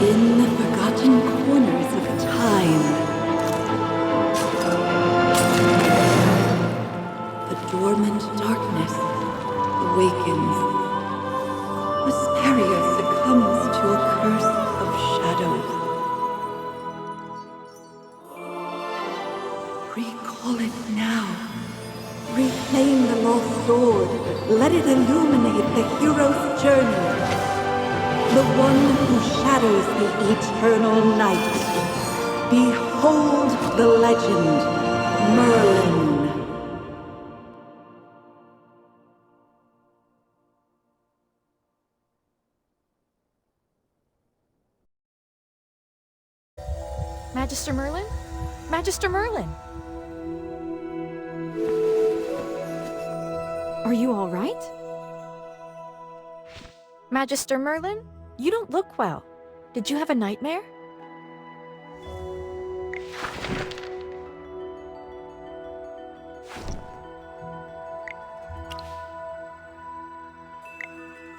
In the forgotten corners of time, the dormant darkness awakens. Vesperia succumbs to a curse of shadows. Recall it now. Reclaim the lost sword. Let it illuminate the hero's journey. The one who shatters the eternal night. Behold the legend, Merlin. Magister Merlin? Magister Merlin! Are you all right? Magister Merlin? You don't look well. Did you have a nightmare?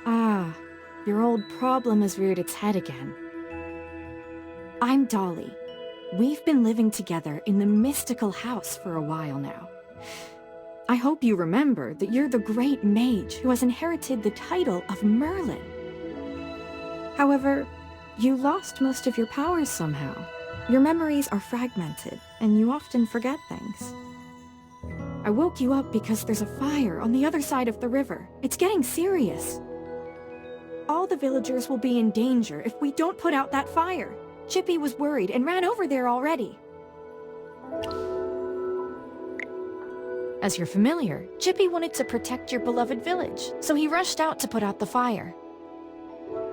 Ah, your old problem has reared its head again. I'm Dolly. We've been living together in the mystical house for a while now. I hope you remember that you're the great mage who has inherited the title of Merlin. However, you lost most of your powers somehow. Your memories are fragmented, and you often forget things. I woke you up because there's a fire on the other side of the river. It's getting serious. All the villagers will be in danger if we don't put out that fire. Chippy was worried and ran over there already. As you're familiar, Chippy wanted to protect your beloved village, so he rushed out to put out the fire.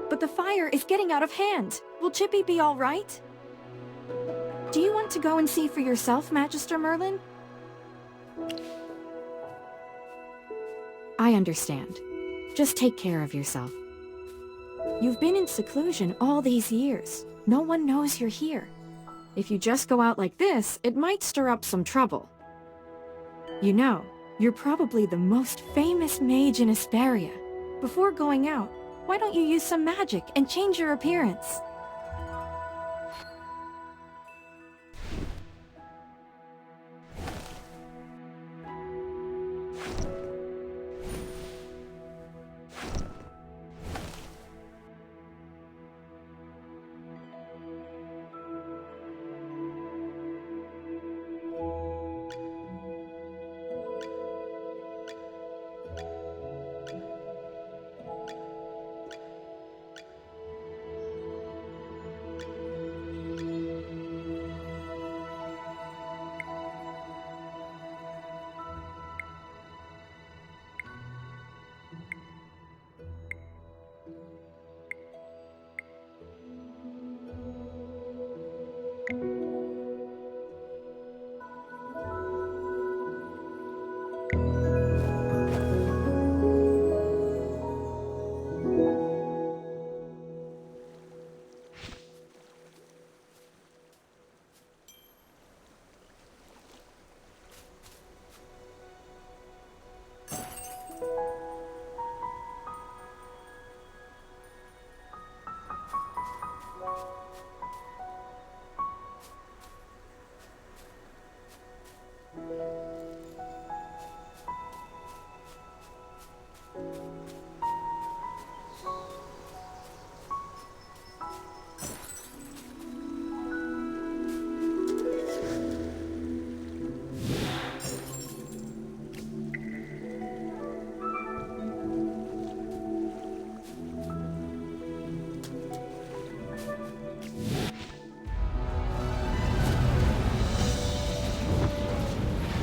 But the fire is getting out of hand. Will Chippy be all right? Do you want to go and see for yourself, Magister Merlin? I understand. Just take care of yourself. You've been in seclusion all these years. No one knows you're here. If you just go out like this, it might stir up some trouble. You know, you're probably the most famous mage in Vesperia. Before going out, why don't you use some magic and change your appearance?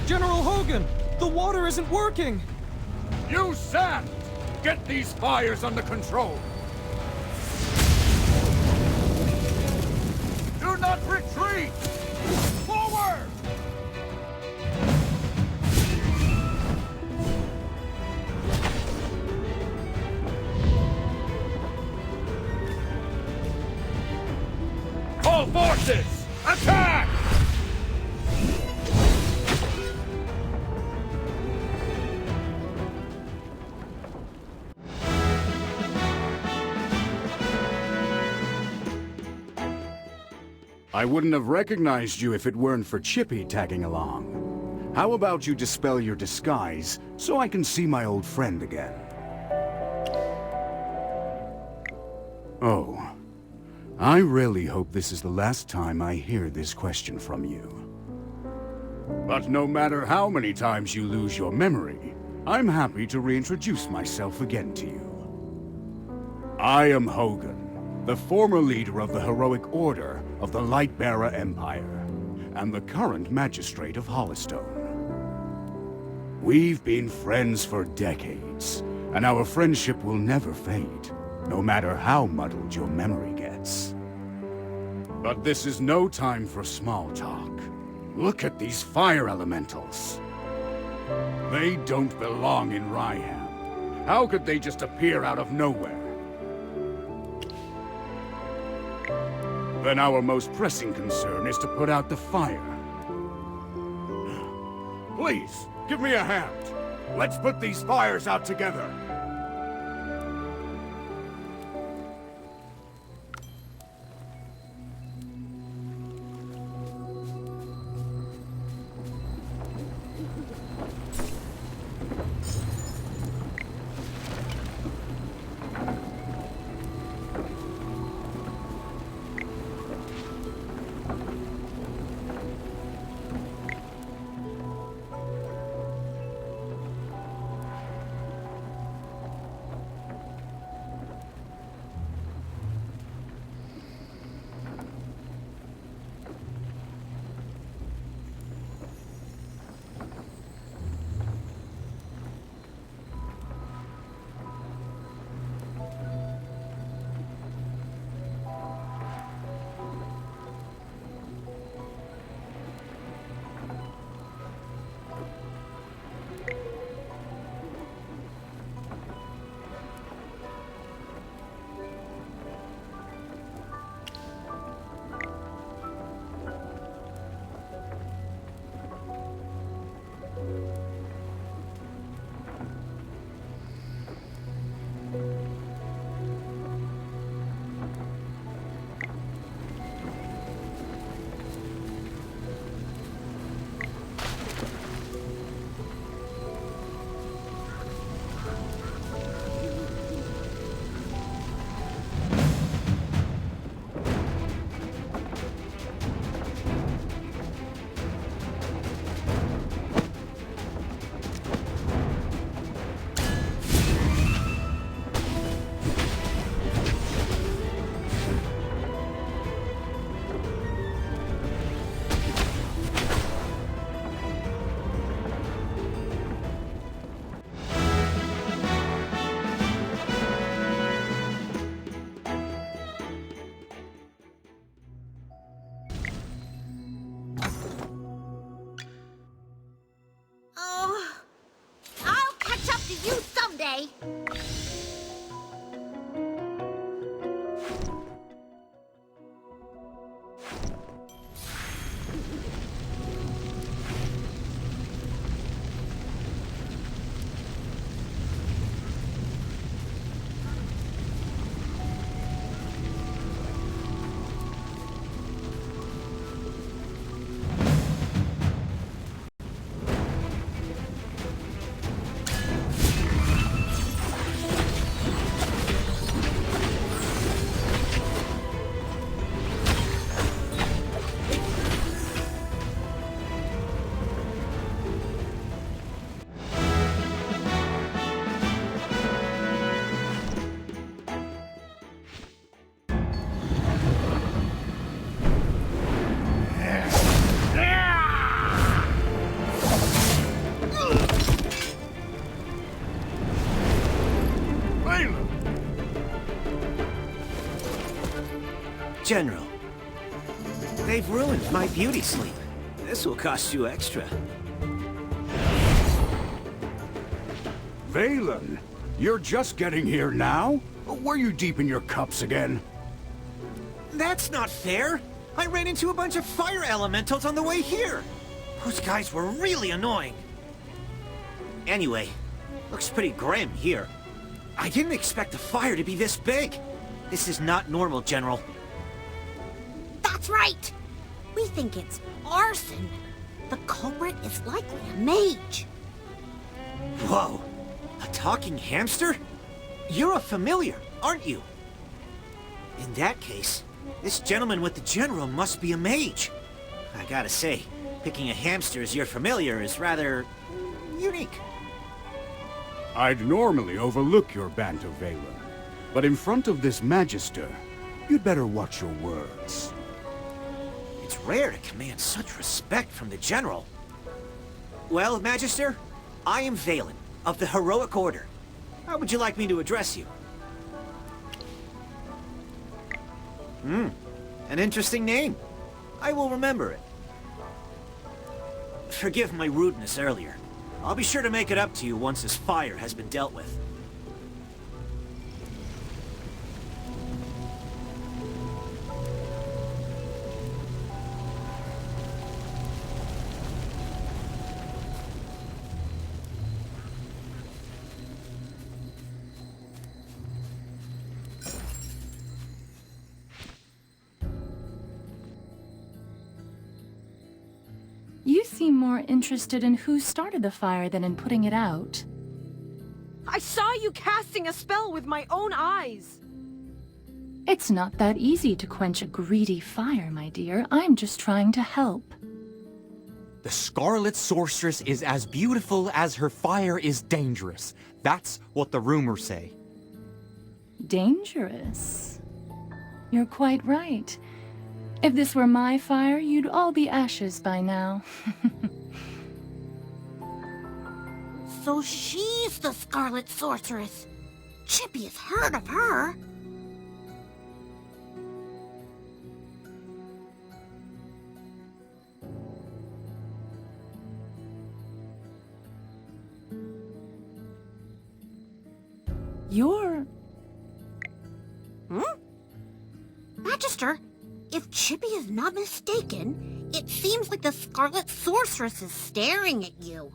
General Hogan! The water isn't working! You sand! Get these fires under control! Do not retreat! Forward! I wouldn't have recognized you if it weren't for Chippy tagging along. How about you dispel your disguise so I can see my old friend again? Oh. I really hope this is the last time I hear this question from you. But no matter how many times you lose your memory, I'm happy to reintroduce myself again to you. I am Hogun, the former leader of the heroic order of the Lightbearer Empire, and the current magistrate of Hollistone. We've been friends for decades, and our friendship will never fade, no matter how muddled your memory gets. But this is no time for small talk. Look at these fire elementals. They don't belong in Rhyham. How could they just appear out of nowhere? Then our most pressing concern is to put out the fire. Please, give me a hand. Let's put these fires out together. General, they've ruined my beauty sleep. This will cost you extra. Vaylin, you're just getting here now? Were you deep in your cups again? That's not fair! I ran into a bunch of fire elementals on the way here! Those guys were really annoying. Anyway, looks pretty grim here. I didn't expect the fire to be this big. This is not normal, General. That's right! We think it's arson. The culprit is likely a mage. Whoa! A talking hamster? You're a familiar, aren't you? In that case, this gentleman with the general must be a mage. I gotta say, picking a hamster as your familiar is rather unique. I'd normally overlook your banter, Valen, but in front of this Magister, you'd better watch your words. It's rare to command such respect from the general. Well, Magister, I am Valen, of the Heroic Order. How would you like me to address you? An interesting name. I will remember it. Forgive my rudeness earlier. I'll be sure to make it up to you once this fire has been dealt with. You seem more interested in who started the fire than in putting it out. I saw you casting a spell with my own eyes. It's not that easy to quench a greedy fire, my dear. I'm just trying to help. The Scarlet Sorceress is as beautiful as her fire is dangerous. That's what the rumors say. Dangerous? You're quite right. If this were my fire, you'd all be ashes by now. So she's the Scarlet Sorceress. Chippy has heard of her. You're... Magister, if Chippy is not mistaken, it seems like the Scarlet Sorceress is staring at you.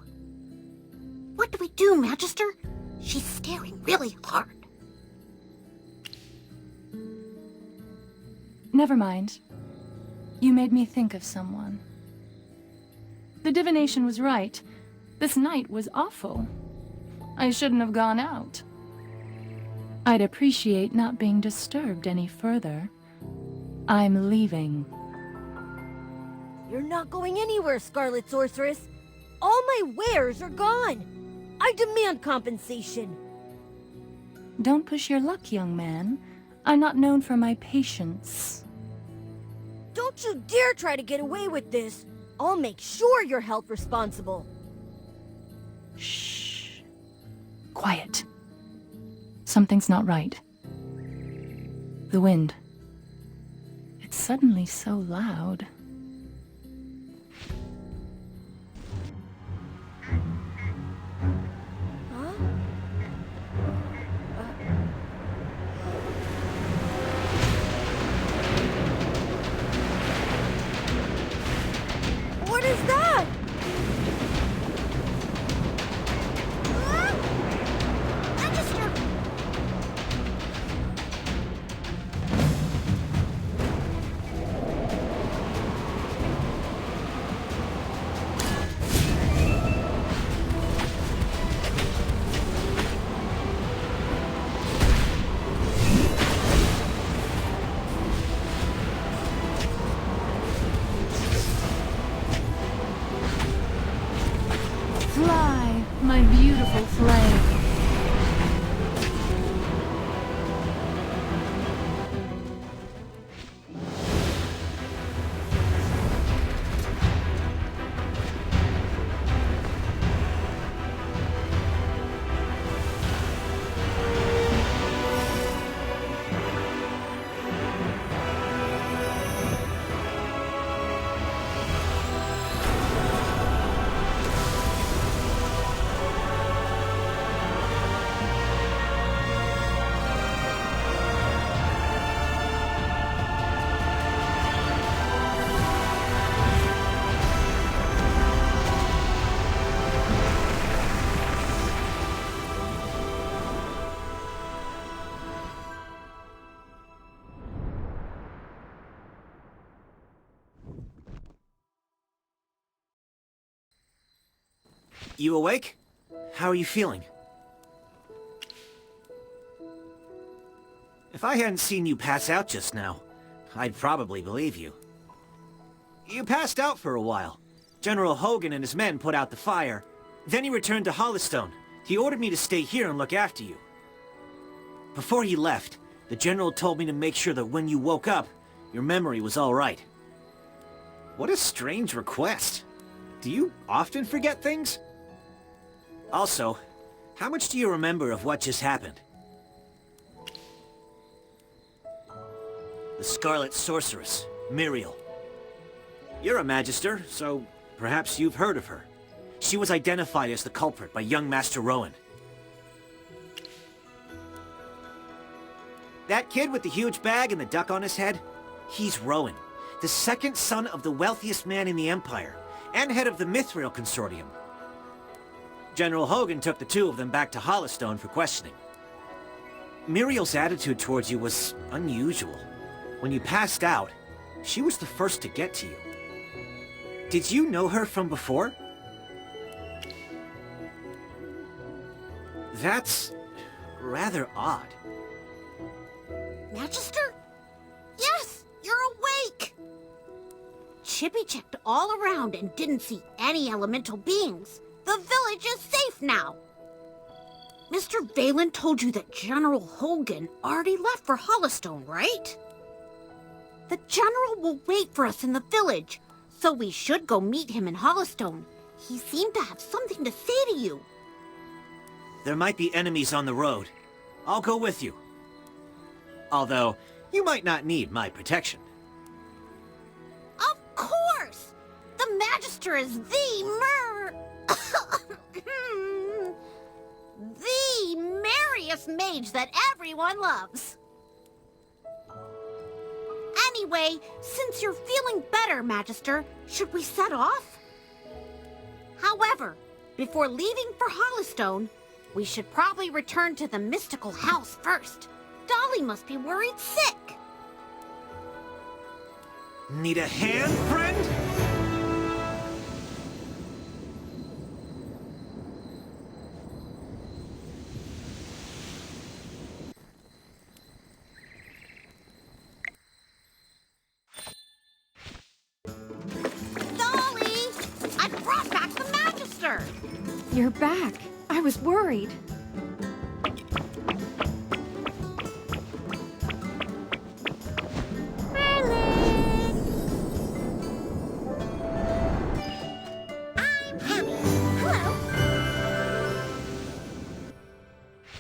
What do we do, Magister? She's staring really hard. Never mind. You made me think of someone. The divination was right. This night was awful. I shouldn't have gone out. I'd appreciate not being disturbed any further. I'm leaving. You're not going anywhere, Scarlet Sorceress. All my wares are gone. I demand compensation. Don't push your luck, young man. I'm not known for my patience. Don't you dare try to get away with this. I'll make sure you're held responsible. Shh. Quiet. Something's not right. The wind. It's suddenly so loud. What is that? Magister! Fly, my beautiful flame. You awake? How are you feeling? If I hadn't seen you pass out just now, I'd probably believe you. You passed out for a while. General Hogan and his men put out the fire. Then he returned to Hollystone. He ordered me to stay here and look after you. Before he left, the General told me to make sure that when you woke up, your memory was all right. What a strange request. Do you often forget things? Also, how much do you remember of what just happened? The Scarlet Sorceress, Miriel. You're a Magister, so perhaps you've heard of her. She was identified as the culprit by young Master Rowan. That kid with the huge bag and the duck on his head? He's Rowan, the second son of the wealthiest man in the Empire, and head of the Mithril Consortium. General Hogan took the two of them back to Hollystone for questioning. Miriel's attitude towards you was unusual. When you passed out, she was the first to get to you. Did you know her from before? That's rather odd. Magister? Yes, you're awake! Chippy checked all around and didn't see any elemental beings. The village is safe now. Mr. Valen told you that General Hogan already left for Hollystone, right? The General will wait for us in the village, so we should go meet him in Hollystone. He seemed to have something to say to you. There might be enemies on the road. I'll go with you. Although, you might not need my protection. Of course! The Magister is the merriest mage that everyone loves. Anyway, since you're feeling better, Magister, should we set off? However, before leaving for Hollystone, we should probably return to the mystical house first. Dolly must be worried sick. Need a hand, friend? Dolly! I brought back the Magister! You're back. I was worried.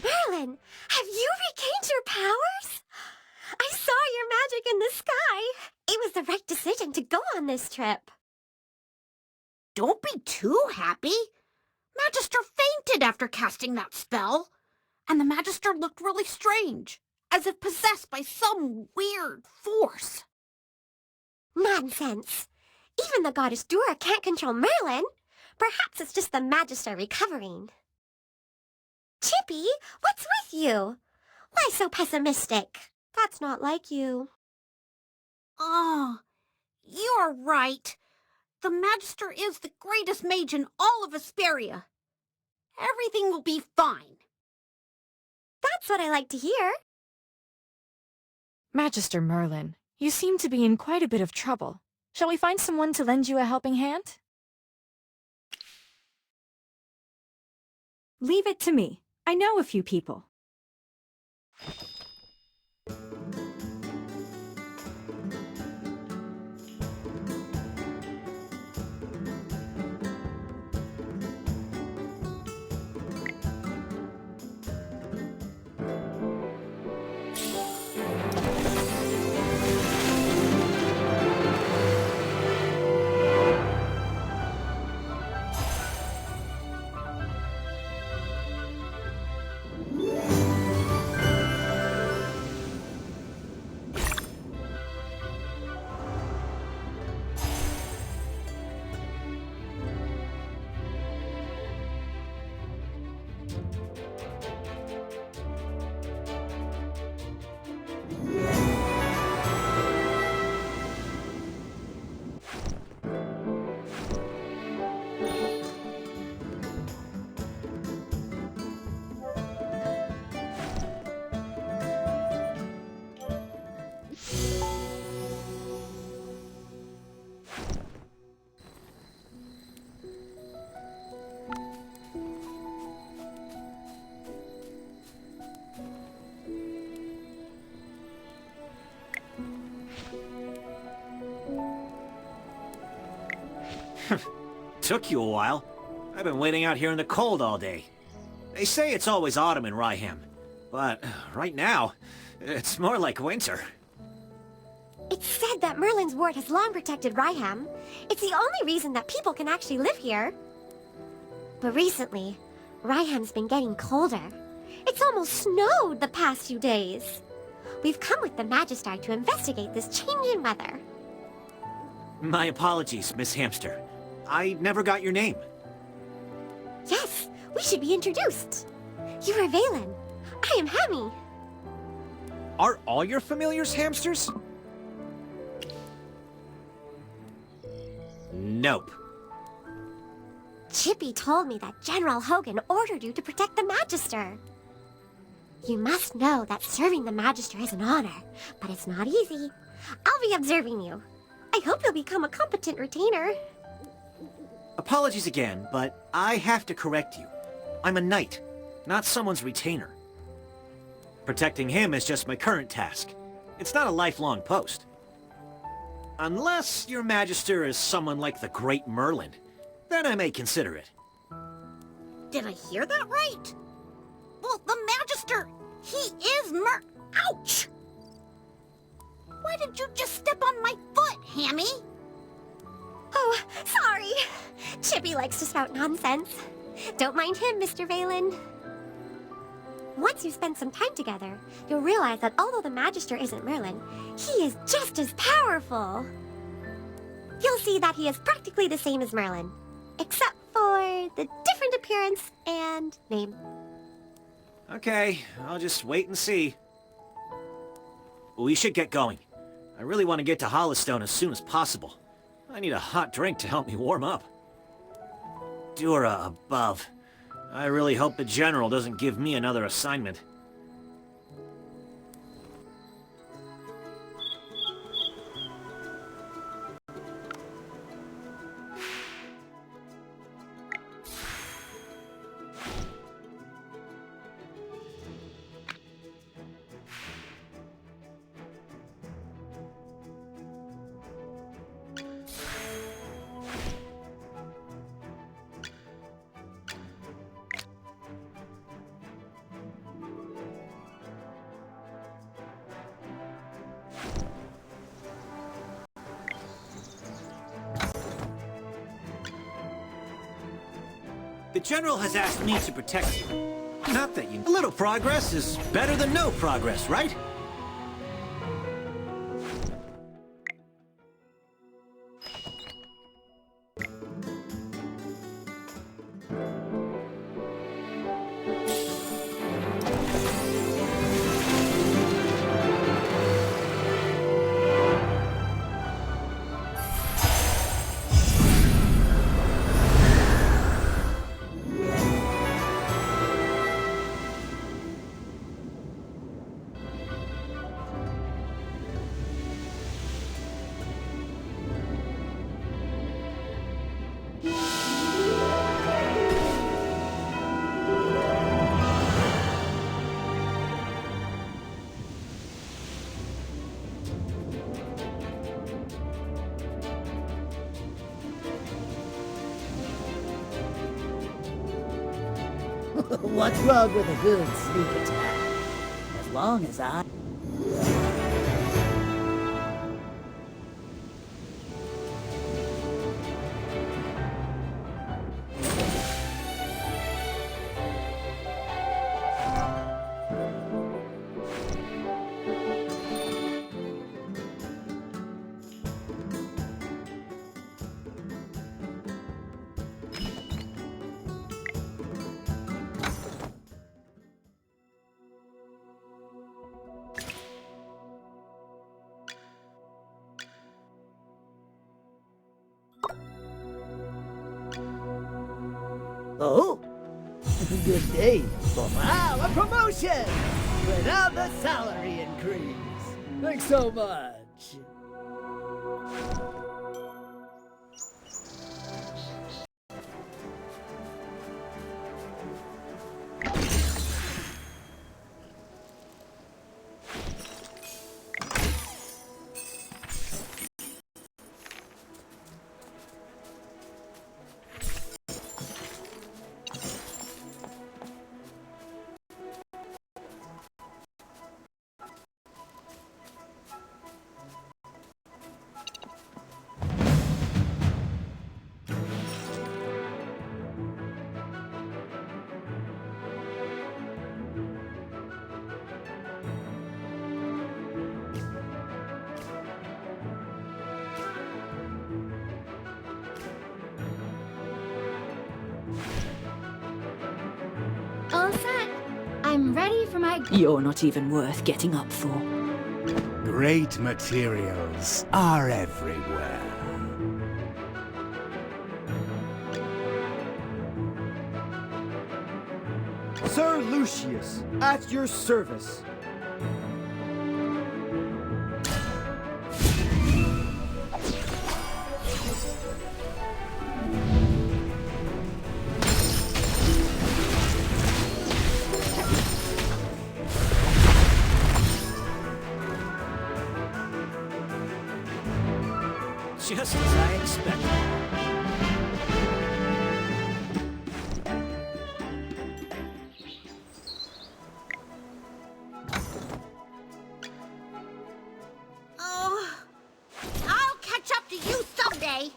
Merlin, have you regained your powers? I saw your magic in the sky. It was the right decision to go on this trip. Don't be too happy. Magister fainted after casting that spell. And the Magister looked really strange, as if possessed by some weird force. Nonsense. Even the goddess Dura can't control Merlin. Perhaps it's just the Magister recovering. Chippy, what's with you? Why so pessimistic? That's not like you. Oh, you're right. The Magister is the greatest mage in all of Asperia. Everything will be fine. That's what I like to hear. Magister Merlin, you seem to be in quite a bit of trouble. Shall we find someone to lend you a helping hand? Leave it to me. I know a few people. took you a while. I've been waiting out here in the cold all day. They say it's always autumn in Rhyham, but right now, it's more like winter. It's said that Merlin's ward has long protected Rhyham. It's the only reason that people can actually live here. But recently, Rhyham's been getting colder. It's almost snowed the past few days. We've come with the Magister to investigate this change in weather. My apologies, Miss Hamster. I never got your name. Yes, we should be introduced. You are Valen. I am Hammy. Are all your familiars hamsters? Nope. Chippy told me that General Hogan ordered you to protect the Magister. You must know that serving the Magister is an honor, but it's not easy. I'll be observing you. I hope you'll become a competent retainer. Apologies again, but I have to correct you. I'm a knight, not someone's retainer. Protecting him is just my current task. It's not a lifelong post. Unless your Magister is someone like the Great Merlin, then I may consider it. Did I hear that right? Well, the Magister, he is Ouch! Why did you just step on my foot, Hammy? Oh, sorry. Chippy likes to spout nonsense. Don't mind him, Mr. Valen. Once you spend some time together, you'll realize that although the Magister isn't Merlin, he is just as powerful. You'll see that he is practically the same as Merlin, except for the different appearance and name. Okay, I'll just wait and see. We should get going. I really want to get to Hollowstone as soon as possible. I need a hot drink to help me warm up. Dura above. I really hope the General doesn't give me another assignment. The General has asked me to protect you. Not that you... A little progress is better than no progress, right? What's wrong with a good sneak attack? As long as I... Oh, good day. Wow, a promotion! Without the salary increase. Thanks so much. I'm ready for my... You're not even worth getting up for. Great materials are everywhere. Sir Lucius, at your service. Just as I expected. Oh, I'll catch up to you someday.